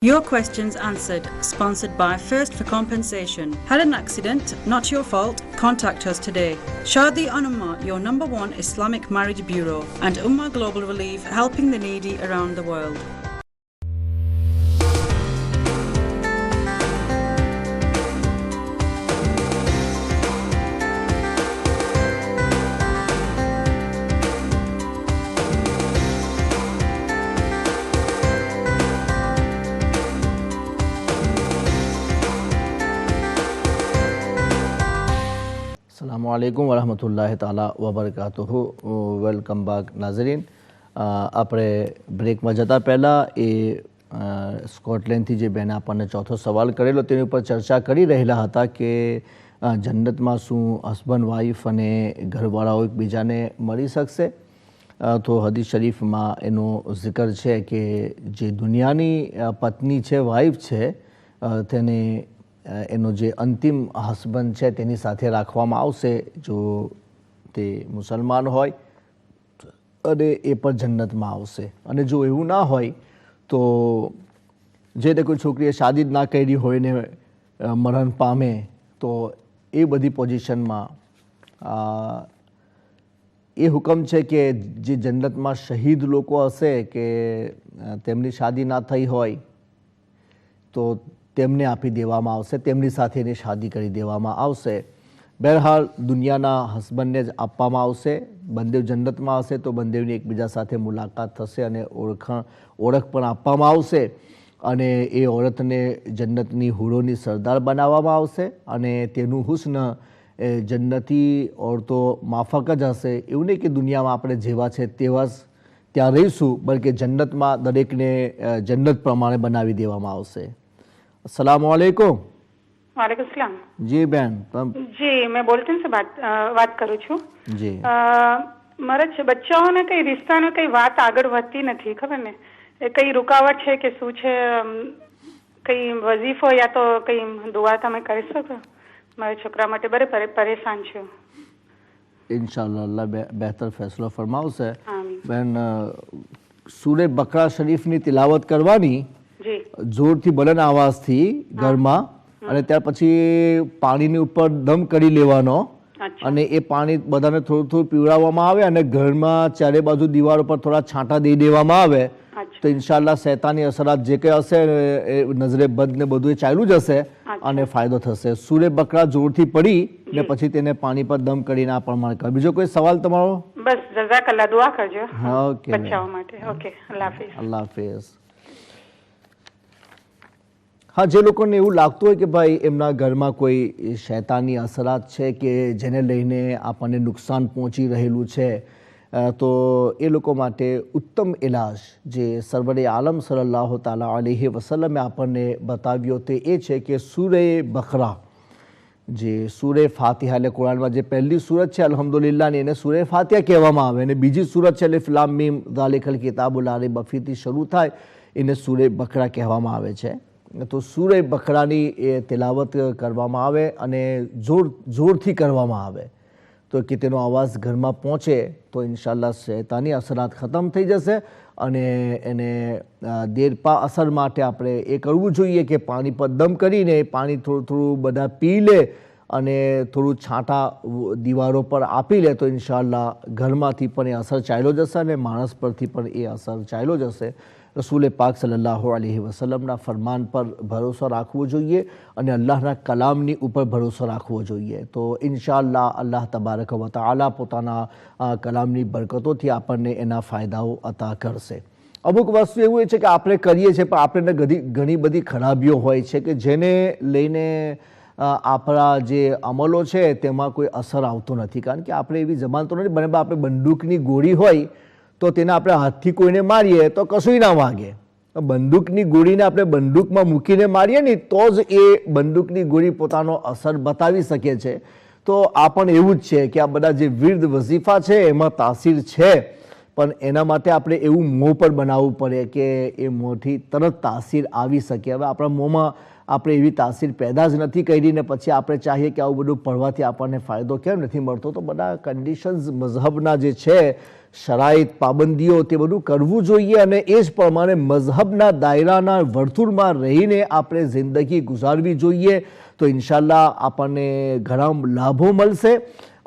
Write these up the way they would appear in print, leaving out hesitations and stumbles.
Your questions answered. Sponsored by First for Compensation. Had an accident? Not your fault? Contact us today. Shadi Anumma, your #1 Islamic marriage bureau, and Ummah Global Relief, helping the needy around the world. अस्सलामुअलैकुम वरहमतुल्लाहि ताला वबरकातुहु। Welcome back નાઝરીન। આપણે બ્રેકમાં જતા પહેલાં સ્કોટલેન્ડથી જે બેને આપણને ચોથો સવાલ કરેલો તેની ઉપર ચર્ચા કરી રહેલા હતા કે જન્નતમાં શું હસબન્ડ વાઈફ અને ઘરવાળાઓ એકબીજાને મળી શકશે? તો હદીસ શરીફમાં એનો જિકર છે કે જે દુનિયાની પત્ની છે, વાઈફ છે, તેને એનો જે અંતિમ હસબન્ડ છે તેની સાથે રાખવામાં આવશે જો તે મુસલમાન હોય, અને એ પણ જન્નતમાં આવશે. અને જો એવું ના હોય તો જે તે કોઈ છોકરીએ શાદી જ ના કરી હોય ને મરણ પામે તો એ બધી પોઝિશનમાં એ હુકમ છે કે જે જન્નતમાં શહીદ લોકો હશે કે તેમની શાદી ના થઈ હોય તો તેમને આપી દેવામાં આવશે, તેમની સાથે એની શાદી કરી દેવામાં આવશે. બહેરહાલ દુનિયાના હસબન્ડને જ આપવામાં આવશે. બંદેવ જન્નતમાં હશે તો બંદેવની એકબીજા સાથે મુલાકાત થશે અને ઓળખ પણ આપવામાં આવશે, અને એ ઓરતને જન્નતની હુરોની સરદાર બનાવવામાં આવશે, અને તેનું હુસ્ન જન્નતી ઓરતો માફક જ હશે. એવું નહીં કે દુનિયામાં આપણે જેવા છે તેવા જ ત્યાં રહીશું, બલકે જન્નતમાં દરેકને જન્નત પ્રમાણે બનાવી દેવામાં આવશે. अस्सलाम वालेकुम। वालेकुम सलाम। जी बहन। जी, मैं बोल्टन से વાત કરું છું। જી, મારા બચ્ચાઓને કઈ રિશ્તાનો કઈ વાત આગળ વધતી નથી, ખબર ને એ કઈ રૂકાવટ છે કે શું છે? કઈ વઝીફો યા તો કઈ દુઆ તમે કરી શકો? મારા છોકરા માટે બરે પરેશાન છું। इंशाअल्लाह अल्लाह बेहतर फैसलो फरमावશે। બહેન, સૂરે બકરા શરીફની તિલાવત કરવાની જોરથી બલન આવાજથી ઘરમાં, અને ત્યાર પછી પાણીની ઉપર દમ કરી લેવાનો, અને એ પાણી બધાને થોડું થોડું પીવડાવવામાં આવે, અને ઘરમાં ચારે બાજુ દિવાલો પર થોડા છાંટા દઈ દેવામાં આવે તો ઇન્શાઅલ્લાહ શૈતાની અસરાત જે કંઈ હશે એ નજરે બદ ને બધું એ ચાલ્યું જ હશે અને ફાયદો થશે. સૂરે બકરા જોરથી પડી ને પછી તેને પાણી પર દમ કરીને આ પ્રમાણે કરે. બીજો કોઈ સવાલ તમારો? બસ, જઝાકલ્લાહ, દુઆ કરજો ઓકે બચ્ચાઓ માટે. ઓકે, અલ્લાહ હાફિઝ. અલ્લાહ હાફિઝ. હા, જે લોકોને એવું લાગતું હોય કે ભાઈ એમના ઘરમાં કોઈ શૈતાની અસરાત છે કે જેને લઈને આપણને નુકસાન પહોંચી રહેલું છે, તો એ લોકો માટે ઉત્તમ ઇલાજ જે સરવરે આલમ સલ્લલ્લાહુ તાલા અલૈહિ વસલ્લમે આપણને બતાવ્યો તે એ છે કે સૂરે બકરા, જે સૂરે ફાતિહા, એટલે કુરાનમાં જે પહેલી સૂરત છે અલ્હમ્દુલિલ્લાહની, એને સૂરે ફાતિહા કહેવામાં આવે, અને બીજી સૂરત છે અલિફ લામ મીમ ઝાલિકલ કિતાબુ લા રૈબ ફીહથી શરૂ થાય એને સૂરે બકરા કહેવામાં આવે છે. તો સૂરે બકરાની એ તિલાવત કરવામાં આવે અને જોરથી કરવામાં આવે તો કે તેનો અવાજ ઘરમાં પહોંચે તો ઇન્શાઅલ્લાહ શૈતાની અસરાત ખતમ થઈ જશે. અને એને દેરપા અસર માટે આપણે એ કરવું જોઈએ કે પાણી પર દમ કરીને પાણી થોડું થોડું બધા પી લે અને થોડું છાંટા દિવારો પર આપી લે તો ઇન્શાઅલ્લાહ ઘરમાંથી પણ એ અસર ચાલ્યો જશે અને માણસ પરથી પણ એ અસર ચાલ્યો જશે. રસૂલ પાક સલ્લલ્લાહુ અલૈહિ વસલ્લમના ફરમાન પર ભરોસો રાખવો જોઈએ અને અલ્લાહના કલામની ઉપર ભરોસો રાખવો જોઈએ. તો ઇન્શાઅલ્લાહ અલ્લાહ તબારક વ તઆલા પોતાના કલામની બરકતોથી આપણને એના ફાયદાઓ અતા કરશે. અમુક વસ્તુ એવું છે કે આપણે કરીએ છીએ પણ આપણે ઘણી બધી ખરાબીઓ હોય છે કે જેને લઈને આપણા જે અમલો છે તેમાં કોઈ અસર આવતો નથી. કારણ કે આપણે એવી જમાન તો નથી બને આપણે બંદૂકની ગોળી હોય તો તેને આપણે હાથથી કોઈને મારીએ તો કશું ના વાગે. બંદૂકની ગોળીને આપણે બંદૂકમાં મૂકીને મારીએ ને તો જ એ બંદૂકની ગોળી પોતાનો અસર બતાવી શકે છે. તો આ પણ એવું જ છે કે આ બધા જે વિર્દ વઝીફા છે એમાં તાસીર છે, પણ એના માટે આપણે એવું મોં પર બનાવવું પડે કે એ મોંથી તરત તાસીર આવી શકે. હવે આપણા મોંમાં આપણે એવી તાસીર પેદા જ નથી કરી ને પછી આપણે ચાહીએ કે આવું બધું પડવાથી આપણને ફાયદો કેમ નથી મળતો. તો બધા કન્ડિશન્સ મઝહબના જે છે, શરાઈત, પાબંદીઓ, તે બધું કરવું જોઈએ અને એ જ પ્રમાણે મઝહબના દાયરાના વર્તુળમાં રહીને આપણે જિંદગી ગુજારવી જોઈએ. તો ઇન્શાલ્લાહ આપણને ઘણા લાભો મળશે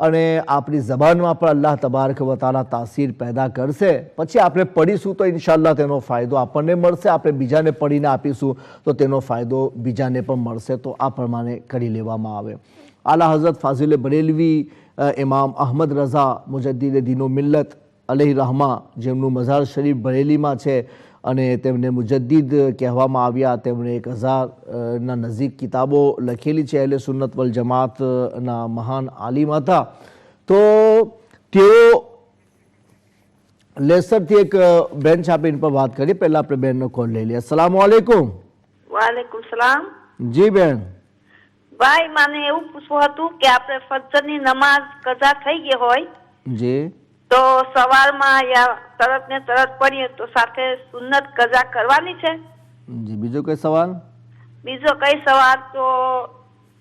અને આપણી જબાનમાં પણ અલ્લાહ તબારક વ તઆલા તાસીર પેદા કરશે. પછી આપણે પડીશું તો ઇન્શાલ્લાહ તેનો ફાયદો આપણને મળશે, આપણે બીજાને પડીને આપીશું તો તેનો ફાયદો બીજાને પણ મળશે. તો આ પ્રમાણે કરી લેવામાં આવે. આલા હઝરત ફાઝિલ બરેલવી ઇમામ અહમદ રઝા મુજદ્દિદ દીનો મિલ્લત અલૈહિ રહમા, જેમનું મઝાર શરીફ બરેલીમાં છે અને તેમને મુજદ્દિદ કહેવામાં આવ્યા. તેમણે 1000ના નજીક કિતાબો લખેલી છે. અહલે સુન્નત વલ જમાતના મહાન આલિમ હતા. તો તેઓ લેસરથી એક બેન છાપીને પર વાત કરી. પહેલા આપણે બેનનો કોલ લઈ લઈએ. અસલામ વાલેકુમ. વાલેકુમ સલામ. જી બેન. ભાઈ, મને એવું પૂછવું હતું કે આપણે ફજરની નમાઝ કઝા થઈ ગઈ હોય જી તો સવારમાં યા તરત ને તરત પડીએ તો સાથે સુન્નત કઝા કરવાની છે? જી, બીજો કોઈ સવાલ? બીજો કઈ સવાલ તો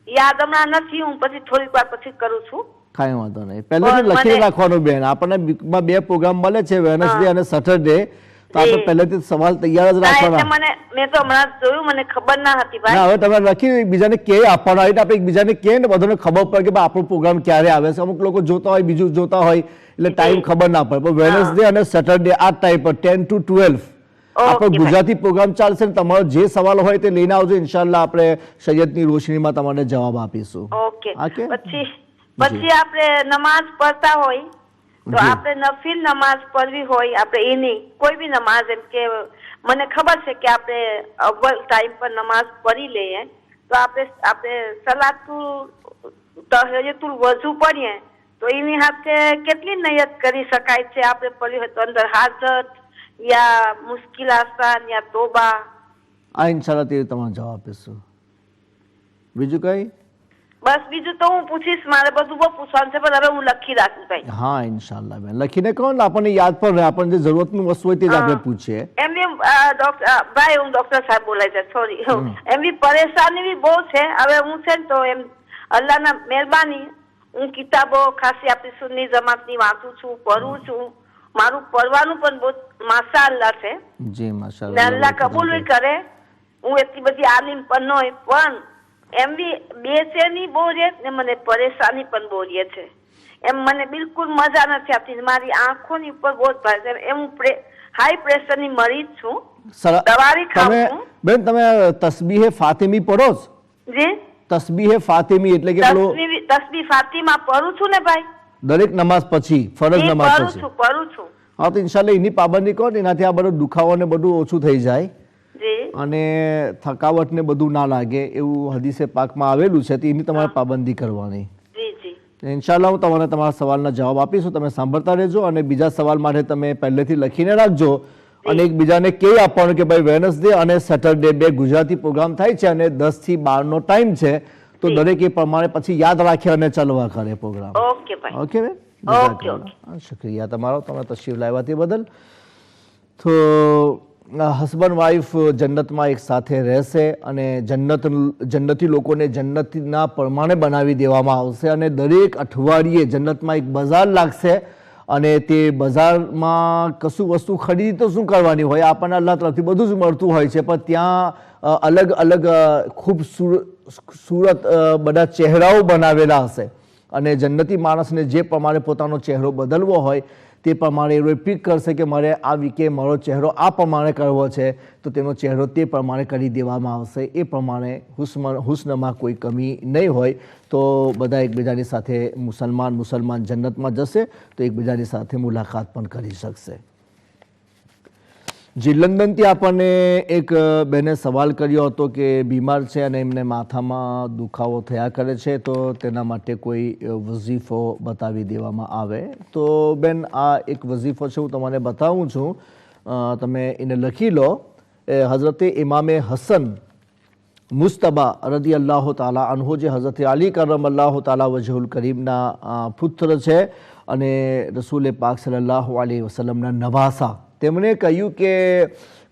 યાદ હમણાં નથી, હું પછી થોડીક વાર પછી કરું છું. કાંઈ વાંધો નહીં. પહેલેથી લખી રાખવાનું બેન. આપણને વીકમાં 2 પ્રોગ્રામ મળે છે, વેનસડે અને સેટરડે. તો આપણે પહેલેથી સવાલ તૈયાર જ રાખવાના. મેં તો હમણાં જોયું, મને ખબર ના હતી ભાઈ. હવે તમે લખી એકબીજાને કે આપવાના હોય, આપણે એકબીજાને કે ને બધાને ખબર પડે કે આપણો પ્રોગ્રામ ક્યારે આવે છે. અમુક લોકો જોતા હોય, બીજું જોતા હોય, એટલે ટાઈમ ખબર ના પડે. પણ વેનસડે અને સેટરડે આ ટાઈમ પર 10 to 12 આપણો ગુજરાતી પ્રોગ્રામ ચાલશે ને તમારો જે સવાલ હોય તે લઈને આવજો. ઇન્શાલ્લાહ આપણે શરીયતની રોશનીમાં તમને જવાબ આપીશું. ઓકે. પછી આપણે નમાઝ પડતા હોય તો આપણે નફિલ નમાઝ પડવી હોય, આપણે એની કોઈ બી નમાઝ, એમ કે મને ખબર છે કે આપણે અવ્વલ ટાઈમ પર નમાઝ પઢી લઈએ તો આપણે સલાતુલ તહિયતુલ વઝુ પઢીએ તો એની સાથે કેટલી નિયત કરી શકાય છે? આપણે પઢી હોય તો અંદર હાજત યા મુશ્કિલ આસાન યા તોબા? આ ઇન્શાલ્લાહ તે તમારો જવાબ આપીશું. બીજું કઈ? બસ બીજું તો હું પૂછીશ, મારે બધું બહુ પૂછવાનું છે પણ હવે હું લખી રાખું ભાઈ. હા ઇન્શાલ્લાહ બેન, લખીને કહો ને આપણને યાદ પણ રહે. આપણને જે જરૂરતનું વસ્તુ હોય તે જ આપણે પૂછીએ. એમ બી ભાઈ, હું ડોક્ટર સાહેબ બોલાય છે, સોરી. એમ બી પરેશાની બી બહુ છે. હવે હું છે ને તો એમ અલ્લાહના મહેરબાની હું કિતાબો ખાસી આપણી સુન્ની જમાતની વાંચું છું, પઢું છું. મારું પડવાનું પણ બહુ માશાઅલ્લાહ છે. જી માશાઅલ્લાહ. અલ્લાહ કબૂલ કરે. હું એટલી બધી આલિમ પણ ન હોય, પણ એમ બી બેચેની બહુ રહે ને મને પરેશાની પણ બહુ રહે છે. એમ મને બિલકુલ મજા નથી આવતી. મારી આંખોની ઉપર બહુ જ ભારે છે. એમ હું હાઈ પ્રેશરની મરીજ છું, દવાઈ ખાઉં છું. બેન તમે તસ્બીહે ફાતિમી પઢો છો? જી, તસ્બીહે ફાતિમી એટલે કે તસ્બીહ ફાતિમા પઢું છું ને ભાઈ, દરેક નમાઝ પછી, ફરજ નમાઝ પછી પઢું છું. હા, તો ઇન્શાલ્લાહ એની પાબંદી કરો ને એનાથી આ બધો દુખાવો ને બધું ઓછું થઈ જાય અને થકાવટ ને બધું ના લાગે એવું હદીસે પાકમાં આવેલું છે. તો એની તમારે પાબંદી કરવાની. ઇન્શાલ્લાહ હું તમને તમારા સવાલના જવાબ આપીશું. તમે સાંભળતા રહેજો અને બીજા સવાલ માટે તમે પહેલેથી લખીને રાખજો અને એકબીજાને કહી આપવાનું કે ભાઈ વેનસડે અને સેટરડે 2 ગુજરાતી પ્રોગ્રામ થાય છે અને 10 થી 12 નો ટાઈમ છે. તો દરેક એ પ્રમાણે પછી યાદ રાખે અને ચાલવા કરે પ્રોગ્રામ. ઓકે ભાઈ. ઓકે બેન, શુક્રિયા તમારો, તમે તશરીફ લાવ્યા તે બદલ. તો હસબન્ડ વાઈફ જન્નતમાં એક સાથે રહેશે અને જન્નતી લોકોને જન્નતના પ્રમાણે બનાવી દેવામાં આવશે અને દરેક અઠવાડિયે જન્નતમાં એક બજાર લાગશે અને તે બજારમાં કશું વસ્તુ ખરીદી તો શું કરવાની હોય, આપણને અલ્લાહ તરફથી બધું જ મળતું હોય છે, પણ ત્યાં અલગ અલગ ખૂબસૂરત બધા ચહેરાઓ બનાવેલા હશે અને જન્નતી માણસને જે પ્રમાણે પોતાનો ચહેરો બદલવો હોય તે પ્રમાણે એ પિક કરશે કે મારે આ વીકે મારો ચહેરો આ પ્રમાણે કરવો છે તો તેનો ચહેરો તે પ્રમાણે કરી દેવામાં આવશે. એ પ્રમાણે હુસ્નમાં કોઈ કમી નહીં હોય. તો બધા એકબીજાની સાથે મુસલમાન જન્નતમાં જશે તો એકબીજાની સાથે મુલાકાત પણ કરી શકશે. જી, લંડનથી આપણને એક બેને સવાલ કર્યો હતો કે બીમાર છે અને એમને માથામાં દુખાવો થયા કરે છે તો તેના માટે કોઈ વઝીફો બતાવી દેવામાં આવે. તો બેન આ એક વઝીફો છે, હું તમને બતાવું છું, તમે એને લખી લો. હઝરતે ઇમામે હસન મુસ્તબા રદી અલ્લાહ તાલા અનહુ, જે હઝરત અલી કરમ અલ્લાહ તાલા વજહુલ કરીમના પુત્ર છે અને રસૂલ પાક સલ્લલ્લાહુ અલૈહિ વસલ્લમના નવાસા, તેમણે કહ્યું કે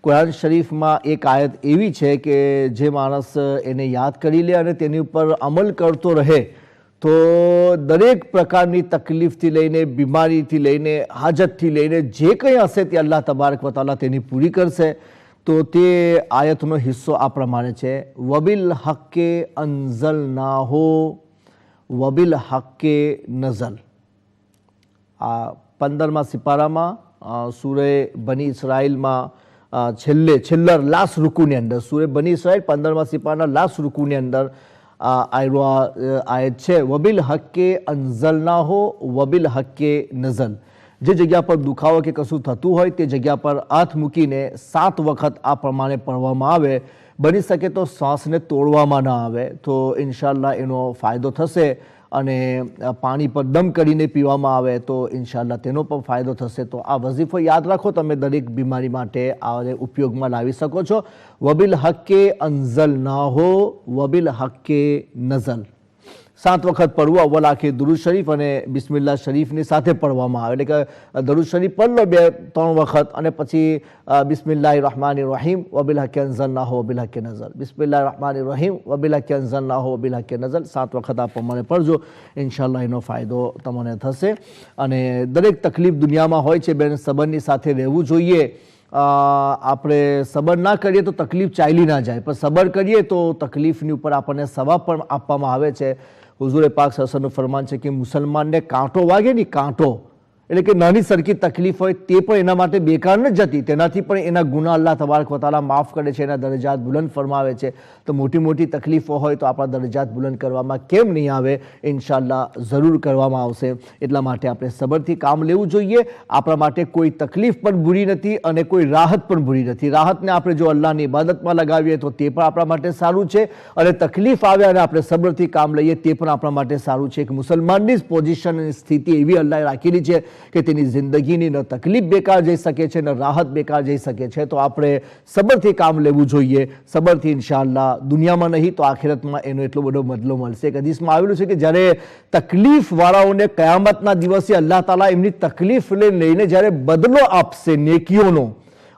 કુરાન શરીફમાં એક આયત એવી છે કે જે માણસ એને યાદ કરી લે અને તેની ઉપર અમલ કરતો રહે તો દરેક પ્રકારની તકલીફથી લઈને, બીમારીથી લઈને, હાજતથી લઈને જે કંઈ હશે તે અલ્લાહ તબારક વ તઆલા તેની પૂરી કરશે. તો તે આયતનો હિસ્સો આ પ્રમાણે છે, વબિલ હક્કે અંઝલનાહુ વબિલ હક્કે નઝલ. આ 15મા સિપારામાં સૂરે બની ઇસરાઇલમાં છેલ્લા લાસ્ટ રૂકુની અંદર, સૂરે બની ઇસરાઇલ 15મા સિપારાના લાસ્ટ રૂકુની અંદર આયત છે, વબિલ હક્કે અંઝલનાહુ વબિલ હક્કે નઝલ. જે જગ્યા પર દુખાવો કે કશું થતું હોય તે જગ્યા પર હાથ મૂકીને 7 વખત આ પ્રમાણે પઢવામાં આવે. બની શકે તો શ્વાસને તોડવામાં ના આવે તો ઇન્શાલ્લાહ એનો ફાયદો થશે. અને પાણી પર દમ કરીને પીવામાં આવે તો ઇન્શાલ્લાહ તેનો પણ ફાયદો થશે. તો આ વઝીફો યાદ રાખો, તમે દરેક બીમારી માટે આ ઉપયોગમાં લાવી શકો છો. વબિલ હક્કે અંઝલનાહુ વબિલ હક્કે નઝલ 7 વખત પઢવું. અવ્વલ આખિર દરૂદ શરીફ અને બિસ્મિલ્લાહ શરીફની સાથે પઢવામાં આવે. એટલે કે દરૂદ શરીફ પઢ લો 2-3 વખત અને પછી બિસ્મિલ્લાહિર રહમાનિર રહીમ વબિલ હક્કે અંઝલનાહુ વબિલ હક્કે નઝલ, બિસ્મિલ્લાહિર રહમાનિર રહીમ વબિલ હક્કે અંઝલનાહુ વબિલ હક્કે નઝલ 7 વખત આ પ્રમાણે પઢજો. ઇન્શાલ્લાહ એનો ફાયદો તમને થશે. અને દરેક તકલીફ દુનિયામાં હોય છે બેન, સબરની સાથે રહેવું જોઈએ. આપણે સબર ના કરીએ તો તકલીફ ચાલી ના જાય, પણ સબર કરીએ તો તકલીફની ઉપર આપણને સવાબ પણ આપવામાં આવે છે. હુઝુર પાક સલ્લલ્લાહુ ફરમાન છે કે મુસલમાનને કાંટો વાગે ને, કાંટો એટલે કે નાની સરખી તકલીફ હોય તે પણ એના માટે બેકાર ન જતી, તેનાથી પણ એના ગુનાહ અલ્લાહ તબારક વ તઆલા માફ કરે છે, એના દરજાત બુલંદ ફરમાવે છે. તો મોટી મોટી તકલીફો હોય તો આપણા દરજાત બુલંદ કરવામાં કેમ નહીં આવે? ઇન્શાલ્લાહ જરૂર કરવામાં આવશે. એટલા માટે આપણે સબરથી કામ લેવું જોઈએ. આપણા માટે કોઈ તકલીફ પણ બુરી નથી અને કોઈ રાહત પણ બુરી નથી. રાહતને આપણે જો અલ્લાહની ઇબાદતમાં લગાવીએ તો તે પણ આપણા માટે સારું છે, અને તકલીફ આવે અને આપણે સબરથી કામ લઈએ તે પણ આપણા માટે સારું છે. એક મુસલમાનની જ પોઝિશન અને સ્થિતિ એવી અલ્લાહે રાખેલી છે કે તેની જિંદગીની ન તકલીફ બેકાર જઈ શકે છે, ન રાહત બેકાર જઈ શકે છે. તો આપણે સબરથી કામ લેવું જોઈએ. સબરથી ઇન્શાઅલ્લાહ દુનિયામાં નહીં તો આખિરતમાં એનો એટલો બધો બદલો મળશે. એક હદીસમાં આવેલું છે કે જ્યારે તકલીફવાળાઓને કયામતના દિવસે અલ્લાહ તાલા એમની તકલીફને લઈને જ્યારે બદલો આપશે નેકીઓનો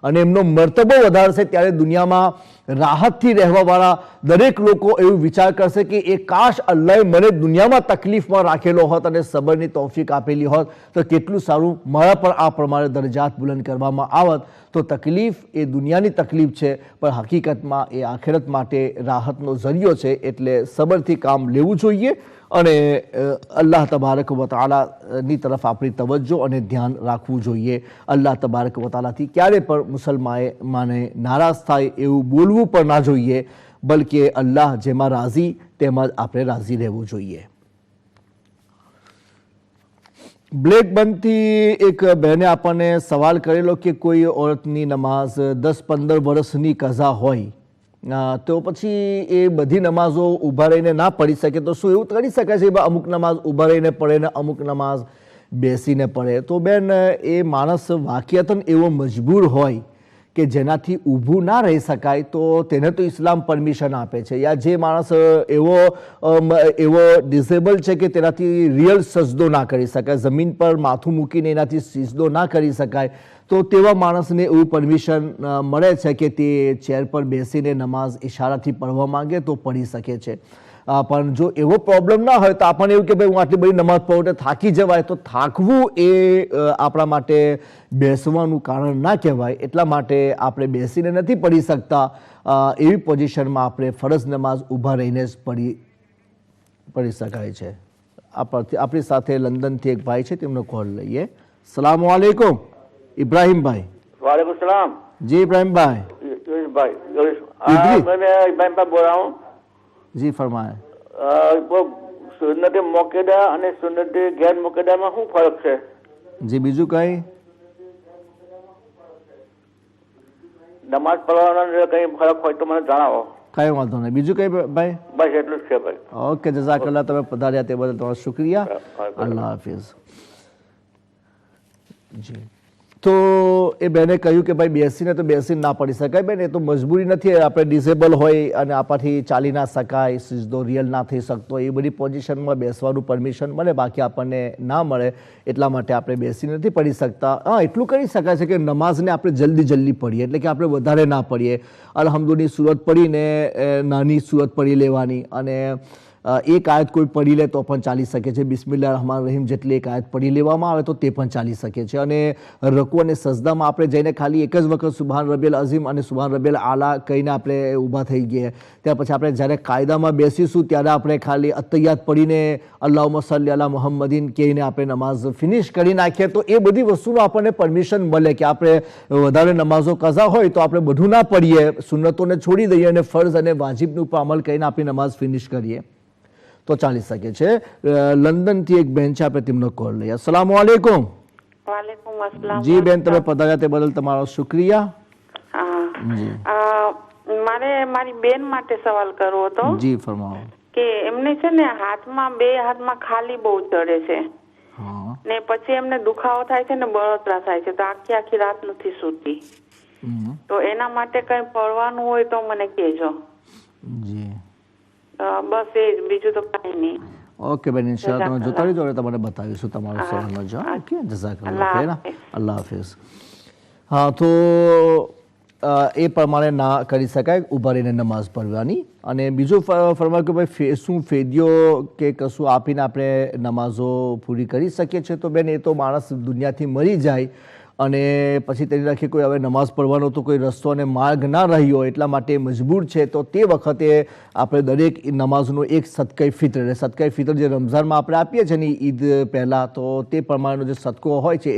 અને એમનો મર્તબો વધારશે, ત્યારે દુનિયામાં રાહતથી રહેવાવાળા દરેક લોકો એવું વિચાર કરશે કે એ કાશ અલ્લાહે મને દુનિયામાં તકલીફમાં રાખેલો હોત અને સબરની તૌફીક આપેલી હોત તો કેટલું સારું, મારા પર આ પ્રમાણે દરજાત બુલંદ કરવામાં આવત. તો તકલીફ એ દુનિયાની તકલીફ છે, પણ હકીકતમાં એ આખિરત માટે રાહતનો ઝરિયો છે. એટલે સબરથી કામ લેવું જોઈએ અને અલ્લાહ તબારક વ તઆલાની તરફ આપણી તવજ્જો અને ધ્યાન રાખવું જોઈએ. અલ્લાહ તબારક વ તઆલાથી ક્યારે પણ મુસલમાને નારાજ થાય એવું બોલવું પણ ના જોઈએ, બલકે અલ્લાહ જેમાં રાજી તેમાં જ આપણે રાજી રહેવું જોઈએ. બ્લેક બંધથી એક બહેને આપણને સવાલ કરેલો કે કોઈ ઓરતની નમાઝ 10-15 વર્ષની કઝા હોય તો પછી એ બધી નમાઝો ઊભા રહીને ના પડી શકે, તો શું એવું કરી શકાય છે? અમુક નમાઝ ઊભા રહીને પડે ને અમુક નમાઝ બેસીને પડે. તો બેન એ માણસ વાકિયતન એવો મજબૂર હોય કે જેનાથી ઊભું ના રહી શકાય તો તેને તો ઇસ્લામ પરમિશન આપે છે. યા જે માણસ એવો ડિસેબલ છે કે તેનાથી રિયલ સજદો ના કરી શકાય, જમીન પર માથું મૂકીને એનાથી સિજદો ના કરી શકાય, તો તેવા માણસને એવું પરમિશન મળે છે કે તે ચેર પર બેસીને નમાઝ ઇશારાથી પઢવા માંગે તો પઢી શકે છે. પણ જો એવો પ્રોબ્લેમ ના હોય તો આપણને એવું કે ભાઈ હું આટલી બધી નમાઝ પઢું તો થાકી જવાય, તો થાકવું એ આપણા માટે બેસવાનું કારણ ના કહેવાય. એટલા માટે આપણે બેસીને નથી પઢી શકતા, એવી પોઝિશનમાં આપણે ફરજ નમાઝ ઊભા રહીને જ પઢી શકાય છે. આપણી સાથે લંડનથી એક ભાઈ છે, તેમનો કોલ લઈએ. સલામ વાલેકુમ ઇબ્રાહીમભાઈ. वालेकुम सलाम जी इब्राहिम भाई. मैं इब्राहिम भाई बोल रहा हूँ. जी फरमाए. वो सुन्नत मोकेदा અને સુન્નત ગેર મોકેદામાં શું ફરક છે? જી બીજું કઈ નમાઝ પઢવાનો કઈ ફરક હોય તો મને જણાવો. કઈ વાંધો નહીં. બીજું કઈ ભાઈ? બસ એટલું જ છે ભાઈ. ઓકે, જઝાકલ્લાહ. તમે પધાર્યા તે બદલ તમારો શુક્રિયા. અલ્લાહ હાફિઝ. જી તો એ બેને કહ્યું કે ભાઈ બેસીને તો બેસીને ના પડી શકાય. બેન, એ તો મજબૂરી નથી. આપણે ડિસેબલ હોય અને આપણાથી ચાલી ના શકાય, સિજદો રિયલ ના થઈ શકતો, એ બધી પોઝિશનમાં બેસવાનું પરમિશન મળે, બાકી આપણને ના મળે. એટલા માટે આપણે બેસી નથી પડી શકતા. હા, એટલું કરી શકાય છે કે નમાઝને આપણે જલ્દી પડીએ, એટલે કે આપણે વધારે ના પડીએ. અલ્હમ્દુની સૂરત પડીને નાની સૂરત પડી લેવાની, અને એક આયત કોઈ પડી લે તો પણ ચાલી શકે છે. બિસ્મિલ્લાહ રહમાન રહીમ જેટલી એક આયત પડી લેવામાં આવે તો તે પણ ચાલી શકે છે. અને રકુ અને સજદામાં આપણે જઈને ખાલી એક જ વખત સુબહાન રબિયલ અઝીમ અને સુબહાન રબિયલ આલા કહીને આપણે ઊભા થઈ ગયા. ત્યાર પછી આપણે જ્યારે કાયદામાં બેસીશું ત્યારે આપણે ખાલી અતૈયાત પડીને અલ્લાહુમ્મા સલ્લી અલા મુહમ્મદીન કહીને આપણે નમાઝ ફિનિશ કરી નાખીએ તો એ બધી વસ્તુનો આપણને પરમિશન મળે કે આપણે વધારે નમાઝો કઝા હોય તો આપણે બધું ના પડીએ, સુન્નતોને છોડી દઈએ અને ફર્ઝ અને વાજિબની ઉપર અમલ કરીને આપણી નમાઝ ફિનિશ કરીએ તો ચાલી શકે છે. લંડનથી એક બેન છે, આપણે તેમનો કોલ લઈએ. અસલામ વાલેકુમ. વાલેકુમ અસલામ. જી બેન, તમે પધાર્યા તે બદલ તમારો શુક્રિયા. મારે મારી બેન માટે સવાલ કરવો હતો. જી ફરમાવો. કે એમને છે ને હાથમાં, બે હાથમાં ખાલી બહુ ચડે છે ને પછી એમને દુખાવો થાય છે ને બળતરા થાય છે, તો આખી રાત નથી સૂતી. તો એના માટે કઈ પડવાનું હોય તો મને કહેજો. જી બસ એ જ, બીજું તો કઈ નહીં. ઓકે બેન, ઇન્શાઅલ્લાહ તમે જોતા રહેજો, હવે તમને બતાવીશું તમારો સવાલનો જવાબ. ઓકે, જઝાકલ્લાહ ખૈર. અલ્લાહ હાફિઝ. હા, તો એ પ્રમાણે ના કરી શકાય ઊભા રહીને નમાઝ પઢવાની. અને બીજું ફરમાવ્યું કે ભાઈ શું ફેદિયો કે કશું આપીને આપણે નમાઝો પૂરી કરી શકીએ છીએ. તો બેન, એ તો માણસ દુનિયાથી મરી જાય અને પછી તેની રાખી કોઈ હવે નમાઝ પઢવાનો તો કોઈ રસ્તો અને માર્ગ ના રહ્યો, એટલા માટે મજબૂર છે. તો તે વખતે આપણે દરેક નમાઝનો એક સદકાએ ફિત્ર જે રમઝાનમાં આપણે આપીએ છીએ ને ઈદ પહેલાં, તો તે પ્રમાણેનો જે સદકો હોય છે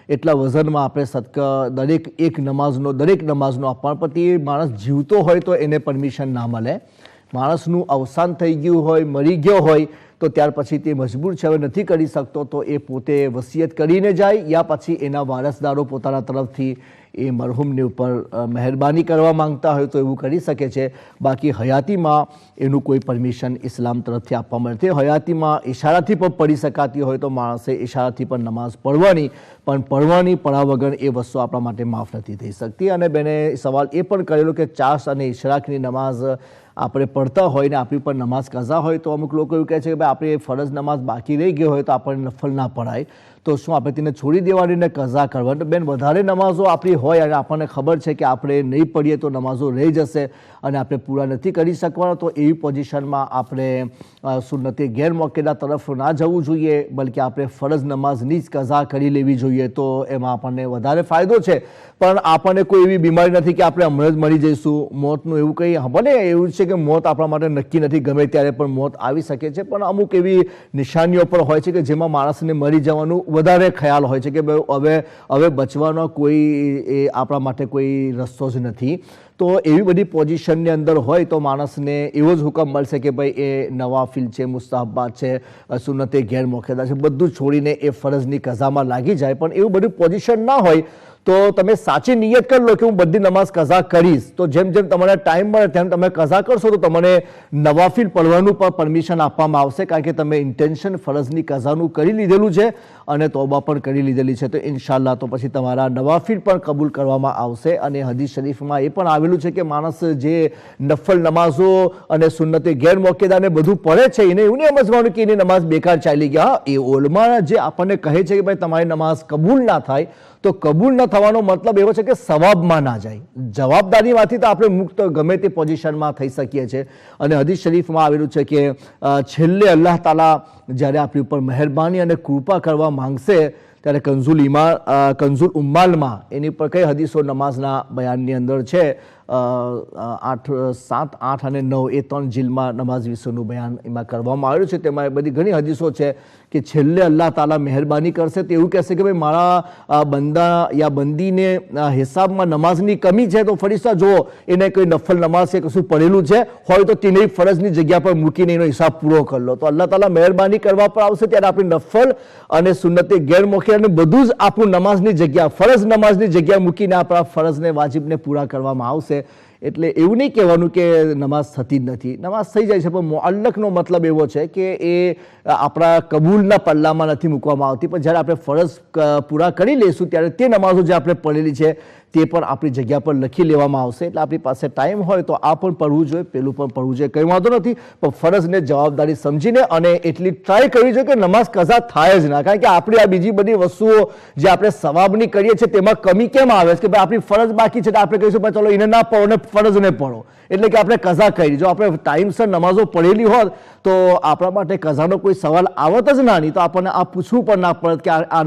એટલા વજનમાં આપણે સદકા દરેક નમાઝનો આપવાનો. પછી માણસ જીવતો હોય તો એને પરમિશન ના મળે. માણસનું અવસાન થઈ ગયું હોય, મરી ગયો હોય તો ત્યાર પછી તે મજબૂર છે, હવે નથી કરી શકતો, તો એ પોતે વસિયત કરીને જાય યા પછી એના વારસદારો પોતાના તરફથી એ મરહુમની ઉપર મહેરબાની કરવા માંગતા હોય તો એવું કરી શકે છે. બાકી હયાતીમાં એનું કોઈ પરમિશન ઇસ્લામ તરફથી આપવામાં નથી. હયાતીમાં ઇશારાથી પણ પડી શકાતી હોય તો માણસે ઇશારાથી પણ નમાઝ પઢવાની, પણ પઢા વગર એ વસ્તુ આપણા માટે માફ નથી થઈ શકતી. અને બેને સવાલ એ પણ કરેલો કે ચાશ અને ઇશરાકની નમાઝ આપણે પઢતા હોય ને આપણી પર નમાઝ કઝા હોય તો અમુક લોકો એવું કહે છે કે ભાઈ આપણે ફરજ નમાઝ બાકી રહી ગયો હોય તો આપણને નફલ ના પઢાય, તો શું આપણે તેને છોડી દેવાની ને કઝા કરવાની? બેન, વધારે નમાઝો આપણી હોય અને આપણને ખબર છે કે આપણે નહીં પઢીએ તો નમાઝો રહી જશે અને આપણે પૂરા નથી કરી શકવાના, તો એવી પોઝિશનમાં આપણે સુન્નતે ગેરમોકેદા તરફ ના જવું જોઈએ, બલકે આપણે ફરજ નમાઝની જ કઝા કરી લેવી જોઈએ. તો એમાં આપણને વધારે ફાયદો છે. પણ આપણને કોઈ એવી બીમારી નથી કે આપણે હમણાં જ મરી જઈશું. મોતનું એવું કંઈ ભલે એવું છે કે મોત આપણા માટે નક્કી નથી, ગમે ત્યારે પણ મોત આવી શકે છે, પણ અમુક એવી નિશાનીઓ પણ હોય છે કે જેમાં માણસને મરી જવાનું વધારે ખ્યાલ હોય છે કે ભાઈ હવે બચવાનો કોઈ આપણા માટે કોઈ રસ્તો જ નથી. તો એવી બધી પોઝિશનની અંદર હોય તો માણસને એવો જ હુકમ મળશે કે ભાઈ એ નવાફિલ છે, મુસ્તાહબાત છે, સુન્નતે ગેરમોકેદા છે, બધું છોડીને એ ફરજની કઝામાં લાગી જાય. પણ એવું બધું પોઝિશન ના હોય તો તમે સાચી નિયત કરી લો કે હું બધી નમાઝ કઝા કરીશ, તો જેમ તમારે ટાઈમ મળે તેમ તમે કઝા કરશો તો તમને નવાફિલ પઢવાનું પણ પરમિશન આપવામાં આવશે, કારણ કે તમે ઇન્ટેન્શન ફરજની કઝાનું કરી લીધેલું છે અને તોબા પણ કરી લીધેલી છે. તો ઇન્શાલ્લાહ તો પછી તમારા નવાફિલ પણ કબૂલ કરવામાં આવશે. અને હદીસ શરીફમાં એ પણ આવેલું છે કે માણસ જે નફલ નમાઝો અને સુન્નતે ગેરમોકેદાને બધું પડે છે એને એવું નહીં સમજવાનું કે એની નમાઝ બેકાર ચાલી ગયા. એ ઓલમા જે આપણને કહે છે કે ભાઈ તમારી નમાઝ કબૂલ ના થાય, તો કબૂલ ન થવાનો મતલબ એવો છે કે સવાબમાં ના જાય. જવાબદારીમાંથી તો આપણે મુક્ત ગમે તે પોઝિશનમાં થઈ શકીએ છીએ. અને હદીસ શરીફમાં આવેલું છે કે છેલ્લે અલ્લાહ તાલા જ્યારે આપણી ઉપર મહેરબાની અને કૃપા કરવા માંગશે ત્યારે કંઝુલ ઉમ્માલમાં એની પર કઈ હદીસો નમાઝના બયાનની અંદર છે, 7, 8 અને 9 એ 3 જીલમાં નમાઝ વિશેનું બયાન એમાં કરવામાં આવ્યું છે. તેમાં એ બધી ઘણી હદીસો છે કે છેલ્લે અલ્લાહ તાલા મહેરબાની કરશે તો એવું કહેશે કે ભાઈ મારા બંદા યા બંદીને હિસાબમાં નમાઝની કમી છે તો ફરીસ્તા જુઓ એને કોઈ નફલ નમાઝ કે કશું પડેલું છે હોય તો તેને ફરજની જગ્યા પર મૂકીને એનો હિસાબ પૂરો કરી લો. તો અલ્લાહ તાલા મહેરબાની કરવા પર આવશે ત્યારે આપણી નફલ અને સુન્નતે ગેરમોકેદા અને બધું જ આપણું નમાઝની જગ્યા, ફરજ નમાઝની જગ્યા મૂકીને આપણા ફરજને વાજિબને પૂરા કરવામાં આવશે. એટલે એવું નહીં કહેવાનું કે નમાઝ થતી જ નથી, નમાઝ થઈ જાય છે, પણ મુઅલ્લકનો મતલબ એવો છે કે એ આપણા કબૂલના પલ્લામાં નથી મૂકવામાં આવતી, પણ જ્યારે આપણે ફરજ પૂરા કરી લઈશું ત્યારે તે નમાઝો જે આપણે પઢેલી છે તે પણ આપણી જગ્યા પર લખી લેવામાં આવશે. એટલે આપણી પાસે ટાઈમ હોય તો આ પણ પઢવું જોઈએ, પેલું પણ પઢવું જોઈએ, કંઈ વાંધો નથી, પણ ફરજને જવાબદારી સમજીને અને એટલી ટ્રાય કરવી જોઈએ કે નમાઝ કઝા થાય જ ના. કારણ કે આપણી આ બીજી બધી વસ્તુઓ જે આપણે સવાબની કરીએ છીએ તેમાં કમી કેમ આવે છે કે ભાઈ આપણી ફરજ બાકી છે તો આપણે કહીશું પણ ચલો એને ના પઢો ને ફરજને પઢો, એટલે કે આપણે કઝા કરી. જો આપણે ટાઈમસર નમાઝો પઢેલી હોત તો આપણા માટે કઝાનો કોઈ સવાલ આવત જ ના, નહીં તો આપણને આ પૂછવું પણ ના પડત કે આ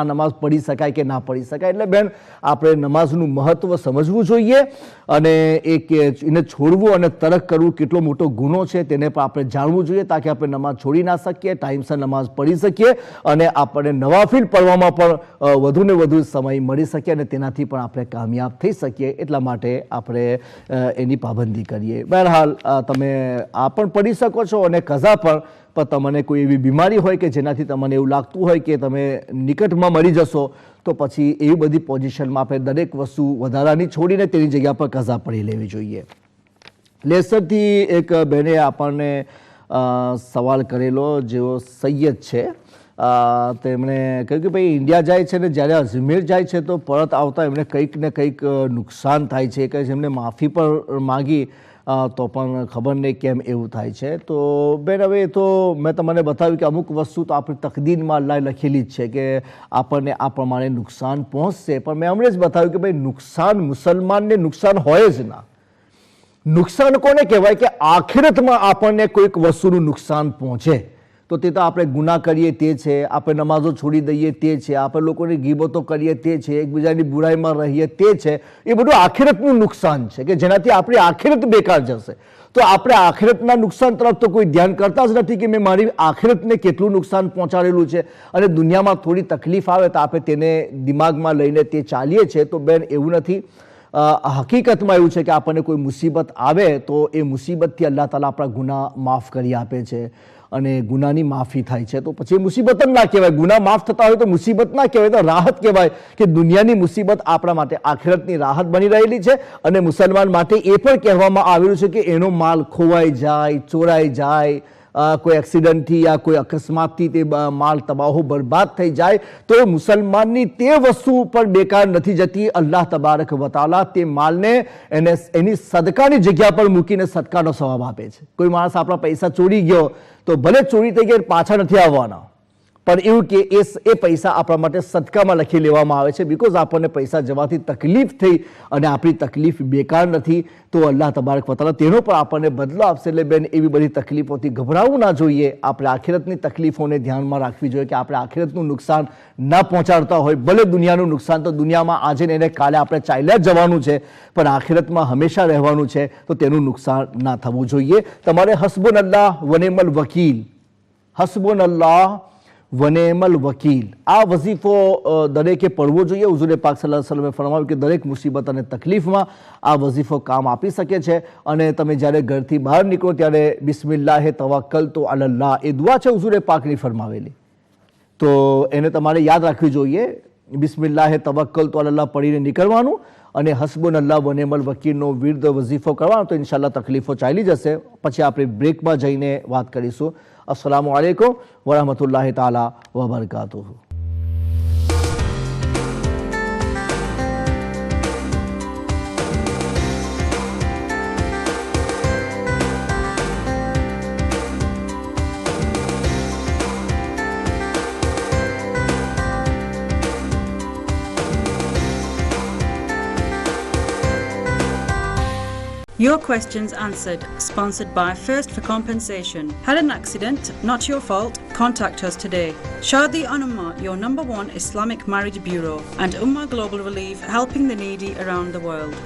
નમાઝ પઢી શકાય કે ના પઢી શકાય. એટલે બેન આપણે નમાઝનું મહત્વ સમજવું જોઈએ અને એને છોડવું અને તરક કરવું કેટલો મોટો ગુનો છે તેને પણ આપણે જાણવું જોઈએ, તાકે આપણે નમાઝ છોડી ના શકીએ, ટાઈમસર નમાઝ પઢી શકીએ અને આપણને નવાફિલ પઢવામાં પણ વધુ ને વધુ સમય મળી શકે અને તેનાથી પણ આપણે કામયાબ થઈ શકીએ. એટલા માટે આપણે એની પાબંદી કરીએ. બહરહાલ તમે આ પણ પઢી શકો છો અને કઝા પણ તમને કોઈ એવી બીમારી હોય કે જેનાથી તમને એવું લાગતું હોય કે તમે નિકટમાં મરી જશો તો પછી એવી બધી પોઝિશનમાં આપણે દરેક વસ્તુ વધારાની છોડીને તેની જગ્યા પર કઝા પઢી લેવી જોઈએ. લેસરથી એક બહેને આપણને સવાલ કરેલો જેઓ સૈયદ છે, તેમણે કહ્યું કે ભાઈ ઇન્ડિયા જાય છે ને જ્યારે અજમેર જાય છે તો પરત આવતા એમને કંઈક ને કંઈક નુકસાન થાય છે કે જેમને માફી પર માગી તો પણ ખબર નહીં કેમ એવું થાય છે. તો બેન હવે એ તો મેં તમને બતાવ્યું કે અમુક વસ્તુ તો આપણી તકદીરમાં અલ્લાહે લખેલી જ છે કે આપણને આ પ્રમાણે નુકસાન પહોંચશે, પણ મેં હમણાં જ બતાવ્યું કે ભાઈ નુકસાન મુસલમાનને નુકસાન હોય જ ના. નુકસાન કોને કહેવાય કે આખિરતમાં આપણને કોઈક વસ્તુનું નુકસાન પહોંચે તો તે તો આપણે ગુનાહ કરીએ તે છે, આપણે નમાઝો છોડી દઈએ તે છે, આપણે લોકોની ગીબતો કરીએ તે છે, એકબીજાની બુરાઈમાં રહીએ તે છે, એ બધું આખિરતનું નુકસાન છે કે જેનાથી આપણી આખિરત બેકાર જશે. તો આપણે આખિરતના નુકસાન તરફ તો કોઈ ધ્યાન કરતા જ નથી કે મેં મારી આખિરતને કેટલું નુકસાન પહોંચાડેલું છે અને દુનિયામાં થોડી તકલીફ આવે તો આપણે તેને દિમાગમાં લઈને તે ચાલીએ છીએ. તો બેન એવું નથી, હકીકતમાં એવું છે કે આપણને કોઈ મુસીબત આવે તો એ મુસીબતથી અલ્લાહ તાલા આપણા ગુનાહ માફ કરી આપે છે અને ગુનાની માફી થાય છે. તો પછી મુસીબત જ ના કહેવાય, ગુનાહ માફ થતા હોય તો મુસીબત ના કહેવાય, તો રાહત કહેવાય કે દુનિયાની મુસીબત આપણા માટે આખિરતની રાહત બની રહેલી છે. અને મુસલમાન માટે એ પણ કહેવામાં આવેલું છે કે એનો માલ ખોવાઈ જાય, ચોરાઈ જાય, કોઈ એક્સિડન્ટથી યા કોઈ અકસ્માતથી તે માલ તબાહો બરબાદ થઈ જાય તો મુસલમાનની તે વસ્તુ પણ બેકાર નથી જતી. અલ્લાહ તબારક વ તઆલા તે માલને એની સદકાની જગ્યા પર મૂકીને સદકાનો સવાબ આપે છે. કોઈ માણસ આપણા પૈસા ચોરી ગયો તો ભલે ચોરી થઈ ગઈ પાછા નથી આવવાના, પણ એવું કે એ પૈસા આપણા માટે સદકામાં લખી લેવામાં આવે છે, બિકોઝ આપણને પૈસા જવાથી તકલીફ થઈ અને આપણી તકલીફ બેકાર નથી. તો અલ્લાહ તબારક વ તઆલા તેનો પણ આપણને બદલો આપશે. એટલે બેન એવી બધી તકલીફોથી ગભરાવું ના જોઈએ, આપણે આખિરતની તકલીફોને ધ્યાનમાં રાખવી જોઈએ કે આપણે આખિરતનું નુકસાન ના પહોંચાડતા હોય. ભલે દુનિયાનું નુકસાન તો દુનિયામાં આજે ને એને કાલે આપણે ચાલ્યા જવાનું છે, પણ આખિરતમાં હંમેશા રહેવાનું છે, તો તેનું નુકસાન ના થવું જોઈએ. તમારે હસ્બુનલ્લાહ વનિઅમલ વકીલ, હસ્બુનલ્લાહ વનેમલ વકીલ આ વઝીફો દરેકે પડવો જોઈએ. હુઝુર પાક સલ્લલ્લાહુ અલૈહિ વસલ્લમે ફરમાવ્યું કે દરેક મુસીબત અને તકલીફમાં આ વઝીફો કામ આપી શકે છે. અને તમે જ્યારે ઘરથી બહાર નીકળો ત્યારે બિસ્મિલ્લાહ તવક્કલતુ અલલ્લાહ એ દુઆ છે હુઝુર પાકની ફરમાવેલી, તો એને તમારે યાદ રાખવી જોઈએ. બિસ્મિલ્લાહ તવક્કલતુ અલલ્લાહ પડીને નીકળવાનું અને હસ્બુનલ્લાહ વનેમલ વકીલનો વિર્દ વઝીફો કરવાનો, તો ઇન્શાલ્લાહ તકલીફો ચાલી જશે. પછી આપણે બ્રેકમાં જઈને વાત કરીશું. अस्सलामु अलैकुम वरहमतुल्लाहि ताला वबरकातुहू. Your questions answered. Sponsored by First for Compensation. Had an accident? Not your fault? Contact us today. Shadi Anuma, your #1 Islamic Marriage Bureau, and Ummah Global Relief, helping the needy around the world.